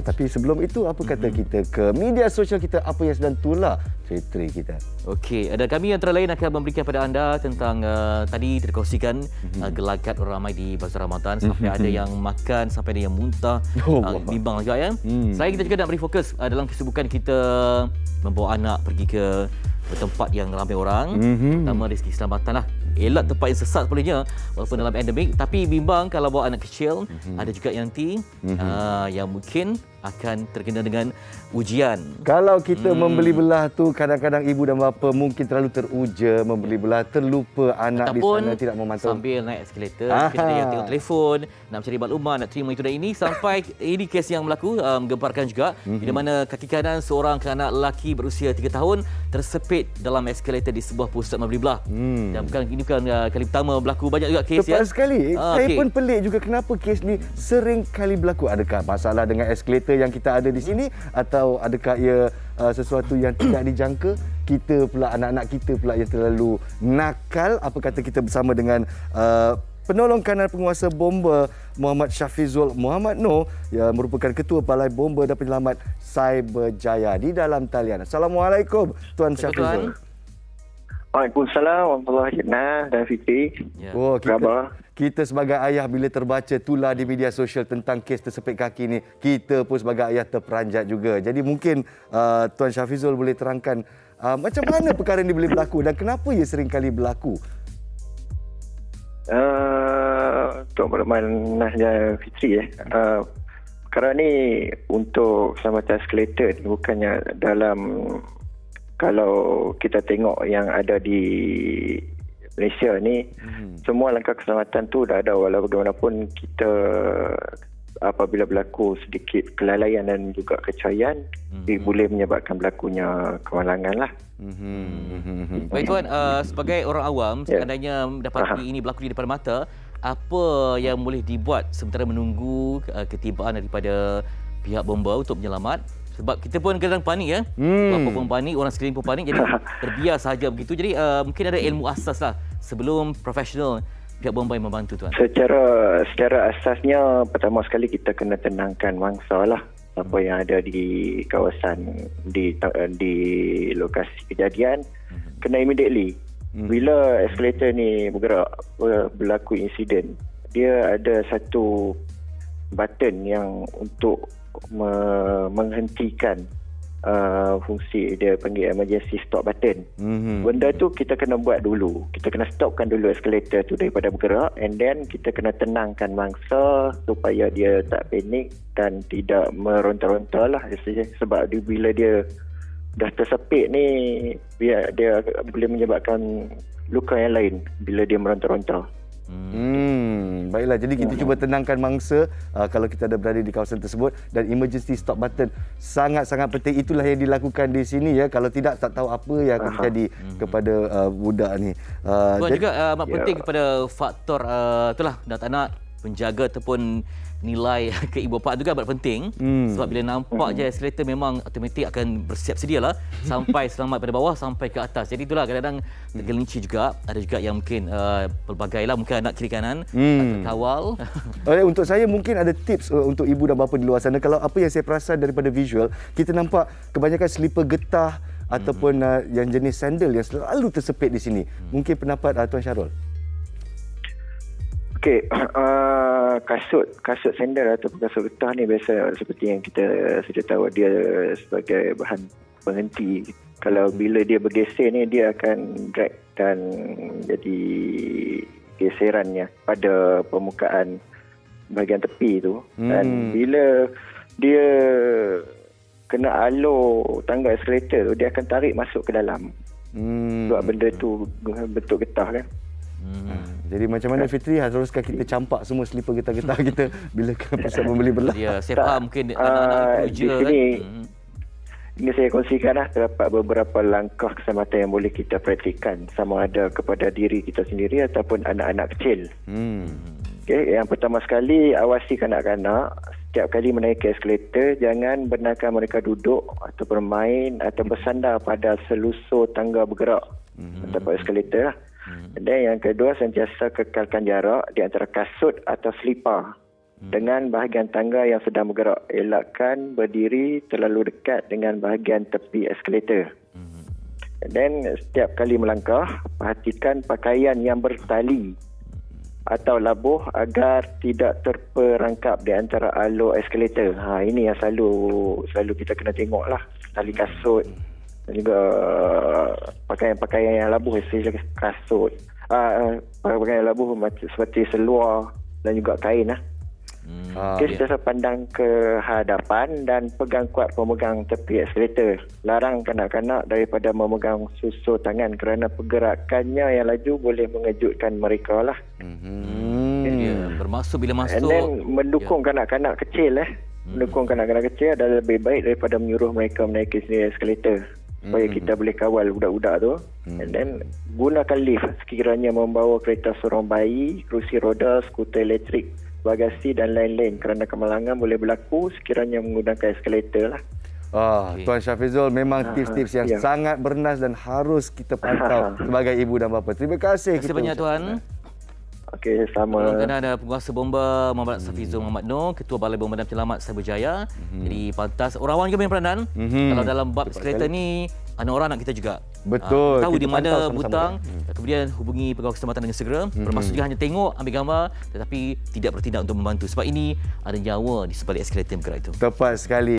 Tapi sebelum itu, apa kata kita ke media sosial kita, apa yang sedang tular Fitri kita? Okey, ada kami antara lain akan memberikan kepada anda tentang tadi terkongsikan gelagat orang ramai di Bazar Ramadan, sampai ada yang makan, sampai ada yang muntah, bimbang juga ya. Selain kita juga nak beri fokus dalam kesibukan kita membawa anak pergi ke tempat yang ramai orang, terutama dari segi keselamatan lah. Elak tempat yang sesat sepatutnya walaupun dalam endemik, tapi bimbang kalau bawa anak kecil. Ada juga yang nanti yang mungkin akan terkena dengan ujian. Kalau kita membeli belah tu, kadang-kadang ibu dan bapa mungkin terlalu teruja membeli belah, terlupa anak ataupun di sana tidak memantau. Sambil naik eskalator, kita ada yang tengok telefon, nak mencari maklumat, nak terima itu dan ini, sampai ini kes yang berlaku menggemparkan juga, di mana kaki kanan seorang anak lelaki berusia 3 tahun tersepit dalam eskalator di sebuah pusat membeli belah. Dan ini bukan kali pertama berlaku, banyak juga kes Tepat ya. sekali. Saya pun pelik juga kenapa kes ni sering kali berlaku. Adakah masalah dengan eskalator yang kita ada di sini, atau adakah ia sesuatu yang tidak dijangka? Kita pula, anak-anak kita pula yang terlalu nakal. Apa kata kita bersama dengan penolong kanan penguasa bomba Muhammad Syafizul Muhammad Noor, yang merupakan Ketua Balai Bomba dan Penyelamat Cyberjaya di dalam talian. Assalamualaikum Tuan Syafizul. Waalaikumsalam warahmatullahi wabarakatuh dan Fitri. Oh, kita sebagai ayah bila terbaca tular di media sosial tentang kes tersepit kaki ni, kita pun sebagai ayah terperanjat juga. Jadi mungkin Tuan Syafizul boleh terangkan macam mana perkara ini boleh berlaku dan kenapa ia sering kali berlaku? Untuk makluman Nahja Fitri perkara ni untuk keselamatan eskalator ni bukannya dalam, kalau kita tengok yang ada di Malaysia ni, semua langkah keselamatan tu dah ada, walau bagaimanapun kita apabila berlaku sedikit kelalaian dan juga kecayaan, boleh menyebabkan berlakunya kemalangan lah. Baik Tuan, sebagai orang awam, sekadanya mendapati ini berlaku di depan mata, apa yang boleh dibuat sementara menunggu ketibaan daripada pihak bomba untuk menyelamat? Sebab kita pun kadang panik ya. Bapa pun panik, orang sekeliling pun panik. Jadi terbiar saja begitu. Jadi mungkin ada ilmu asas lah sebelum profesional pihak bomba yang membantu Tuan. Secara asasnya, pertama sekali kita kena tenangkan mangsa lah. Apa yang ada di kawasan, di lokasi kejadian, kena immediately. Bila eskalator ni bergerak, berlaku insiden, dia ada satu button yang untuk menghentikan fungsi, dia panggil emergency stop button. Benda tu kita kena buat dulu. Kita kena stopkan dulu eskalator tu daripada bergerak, and then kita kena tenangkan mangsa supaya dia tak panik dan tidak meronta-ronta lah. Sebab bila dia dah tersepit ni, dia boleh menyebabkan luka yang lain bila dia meronta-ronta. Baiklah, jadi kita cuba tenangkan mangsa kalau kita ada berada di kawasan tersebut, dan emergency stop button sangat-sangat penting. Itulah yang dilakukan di sini ya. Kalau tidak, tak tahu apa yang akan terjadi kepada budak ni. Tuan juga amat penting kepada faktor itulah anak-anak, penjaga ataupun nilai ke ibu bapa juga amat penting. Sebab bila nampak je eskalator, memang automatik akan bersiap sedia lah sampai selamat pada bawah sampai ke atas. Jadi itulah kadang-kadang tergelincir juga. Ada juga yang mungkin pelbagai lah, mungkin anak kiri kanan terkawal. Untuk saya mungkin ada tips untuk ibu dan bapa di luar sana. Kalau apa yang saya perasan daripada visual, kita nampak kebanyakan selipar getah ataupun yang jenis sandal yang selalu tersepit di sini. Mungkin pendapat Tuan Syarul? Okey, kasut sandal atau kasut getah ni biasa seperti yang kita sudah tahu, dia sebagai bahan penghenti. Kalau bila dia bergeser ni, dia akan drag dan jadi geserannya pada permukaan bahagian tepi tu. Dan bila dia kena alur tangga eskalator tu, dia akan tarik masuk ke dalam. Sebab benda tu bentuk getah kan. Jadi macam mana Fitri, haruskan kita campak semua selipar getah-getah kita bila pusat membeli belah? Ya, saya faham mungkin anak-anak kerja kan. Ini saya kongsikan lah, terdapat beberapa langkah keselamatan yang boleh kita praktikkan, sama ada kepada diri kita sendiri ataupun anak-anak kecil. Okay, yang pertama sekali, awasi kanak-kanak. Setiap kali menaiki eskalator, jangan benarkan mereka duduk atau bermain atau bersandar pada selusur tangga bergerak atau eskalator lah. Dan yang kedua, sentiasa kekalkan jarak di antara kasut atau selipar dengan bahagian tangga yang sedang bergerak. Elakkan berdiri terlalu dekat dengan bahagian tepi eskalator. Dan setiap kali melangkah, perhatikan pakaian yang bertali atau labuh agar tidak terperangkap di antara alur eskalator. Ini yang selalu kita kena tengok lah. Tali kasut dan juga pakaian-pakaian yang labuh, especially kasut. Pakaian labuh seperti seluar dan juga kain lah. Sentiasa pandang ke hadapan dan pegang kuat pemegang tepi eskalator. Larang kanak-kanak daripada memegang susur tangan kerana pergerakannya yang laju boleh mengejutkan mereka lah. Bermaksud bila masuk. And then mendukung kanak-kanak kecil mendukung kanak-kanak kecil adalah lebih baik daripada menyuruh mereka menaiki sendiri eskalator. Supaya kita boleh kawal budak-budak tu. And then gunakan lift sekiranya membawa kereta seorang bayi, kerusi roda, skuter elektrik, bagasi dan lain-lain, kerana kemalangan boleh berlaku sekiranya menggunakan eskalator lah. Tuan Syafizul, memang tips-tips yang sangat bernas dan harus kita pantau sebagai ibu dan bapa. Terima kasih. Terima kasih banyak Tuan. Okey, sama. Kerana ada penguasa bomba Muhammad Safizul Muhammad Noor, Ketua Balai Bomba dan Penyelamat Cyberjaya. Jadi pantas orang awam juga main peranan. Kalau dalam bab eskalator ni, ada orang nak kita juga. Betul. Tahu di mana butang, kemudian hubungi pegawai keselamatan dengan segera. Bermaksud juga hanya tengok, ambil gambar, tetapi tidak bertindak untuk membantu. Sebab ini ada nyawa di sebalik eskalator bergerak itu. Tepat sekali.